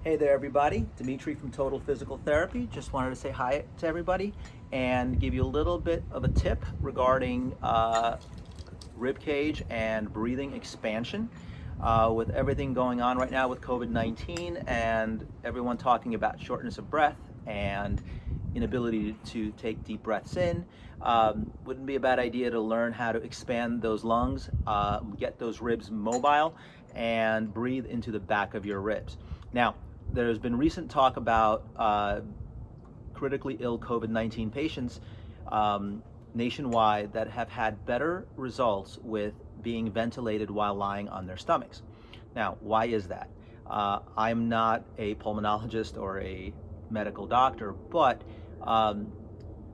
Hey there, everybody. Dimitri from Total Physical Therapy. Just wanted to say hi to everybody and give you a little bit of a tip regarding rib cage and breathing expansion. With everything going on right now with COVID-19 and everyone talking about shortness of breath and inability to take deep breaths in, wouldn't be a bad idea to learn how to expand those lungs, get those ribs mobile, and breathe into the back of your ribs. Now, there's been recent talk about critically ill COVID-19 patients nationwide that have had better results with being ventilated while lying on their stomachs. Now, why is that? I'm not a pulmonologist or a medical doctor, but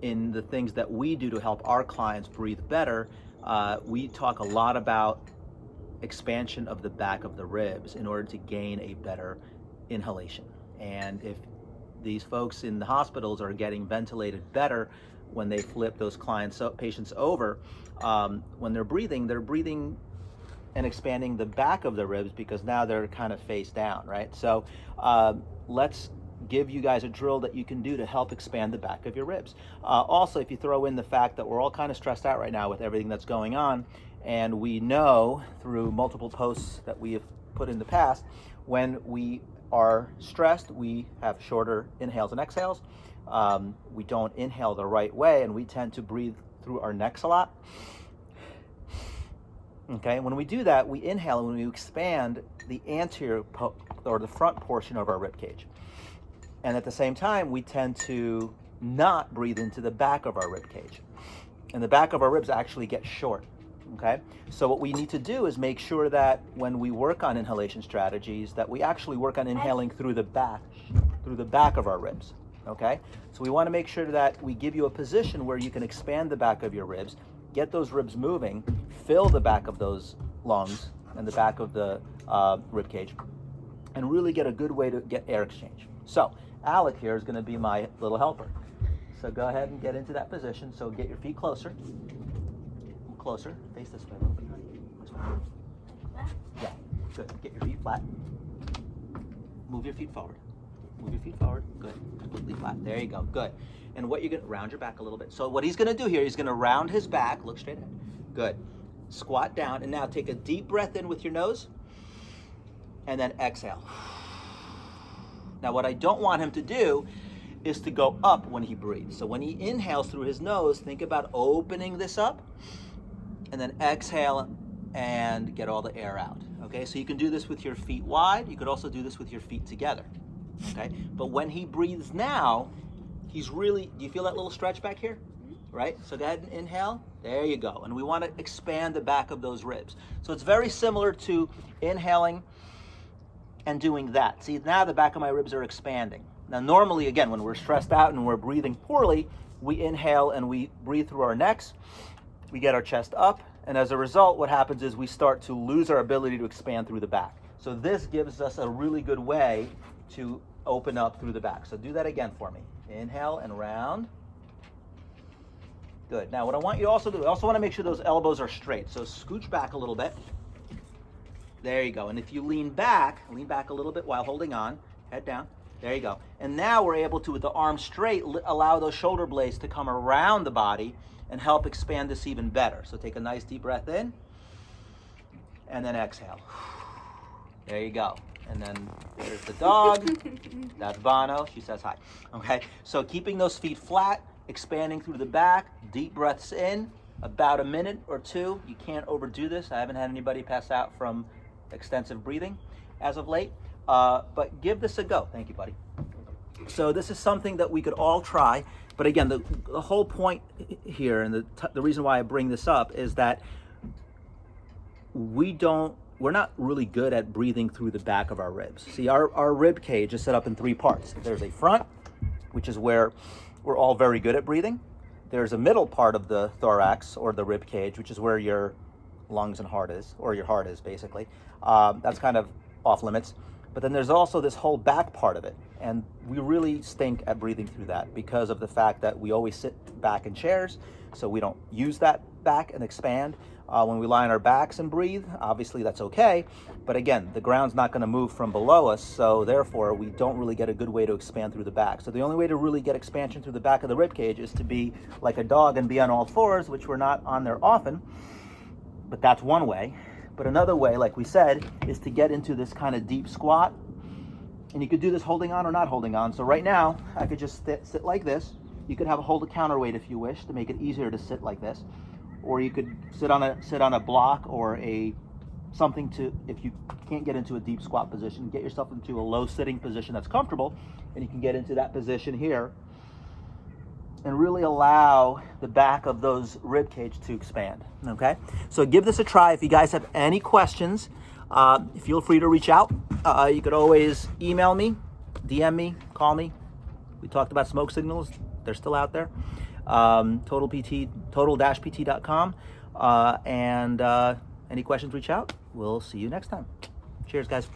in the things that we do to help our clients breathe better, we talk a lot about expansion of the back of the ribs in order to gain a better inhalation. And if these folks in the hospitals are getting ventilated better when they flip those patients over, when they're breathing and expanding the back of the ribs because now they're kind of face down, right? So let's give you guys a drill that you can do to help expand the back of your ribs. Also, if you throw in the fact that we're all kind of stressed out right now with everything that's going on, and we know through multiple posts that we have put in the past, when we are stressed, we have shorter inhales and exhales. We don't inhale the right way, and we tend to breathe through our necks a lot. Okay, when we do that, we inhale and we expand the anterior or the front portion of our rib cage. And at the same time, we tend to not breathe into the back of our rib cage. And the back of our ribs actually get short. Okay, so what we need to do is make sure that when we work on inhalation strategies, that we actually work on inhaling through the back of our ribs. Okay, so we want to make sure that we give you a position where you can expand the back of your ribs, get those ribs moving, fill the back of those lungs and the back of the rib cage, and really get a good way to get air exchange. So Alec here is going to be my little helper. So go ahead and get into that position. So get your feet closer. Closer. Face this way a little bit, honey. This way. Yeah, good. Get your feet flat. Move your feet forward. Move your feet forward. Good. Completely flat. There you go. Good. And what you're going to round your back a little bit. So what he's going to do here, he's going to round his back. Look straight ahead. Good. Squat down. And now take a deep breath in with your nose. And then exhale. Now what I don't want him to do is to go up when he breathes. So when he inhales through his nose, think about opening this up. And then exhale and get all the air out. Okay, so you can do this with your feet wide. You could also do this with your feet together. Okay, but when he breathes now, he's really, do you feel that little stretch back here? Right, so go ahead and inhale. There you go. And we want to expand the back of those ribs. So it's very similar to inhaling and doing that. See, now the back of my ribs are expanding. Now normally, again, when we're stressed out and we're breathing poorly, we inhale and we breathe through our necks. We get our chest up, and as a result, what happens is we start to lose our ability to expand through the back. So this gives us a really good way to open up through the back. So do that again for me. Inhale and round. Good. Now what I want you to also do, I also want to make sure those elbows are straight. So scooch back a little bit. There you go. And if you lean back a little bit while holding on, head down. There you go. And now we're able to, with the arms straight, allow those shoulder blades to come around the body and help expand this even better. So take a nice deep breath in, and then exhale. There you go. And then there's the dog. That's Bono. She says hi. Okay, so keeping those feet flat, expanding through the back, deep breaths in, about a minute or two. You can't overdo this. I haven't had anybody pass out from extensive breathing as of late, but give this a go. Thank you, buddy. So this is something that we could all try. But again, the whole point here, and the reason why I bring this up is that we're not really good at breathing through the back of our ribs. See, our rib cage is set up in three parts. There's a front, which is where we're all very good at breathing. There's a middle part of the thorax or the rib cage, which is where your lungs and heart is, or your heart is basically. That's kind of off limits. But then there's also this whole back part of it. And we really stink at breathing through that because of the fact that we always sit back in chairs, so we don't use that back and expand. When we lie on our backs and breathe, obviously that's okay. But again, the ground's not going to move from below us, so therefore we don't really get a good way to expand through the back. So the only way to really get expansion through the back of the rib cage is to be like a dog and be on all fours, which we're not on there often. But that's one way. But another way, like we said, is to get into this kind of deep squat. And you could do this holding on or not holding on. So right now, I could just sit like this. You could hold a counterweight if you wish to make it easier to sit like this. Or you could sit on a block or something to, if you can't get into a deep squat position, get yourself into a low sitting position that's comfortable, and you can get into that position here and really allow the back of those rib cage to expand. Okay, so give this a try. If you guys have any questions, feel free to reach out. You could always email me, DM me, call me. We talked about smoke signals; they're still out there. total-pt.com, and any questions, reach out. We'll see you next time. Cheers, guys.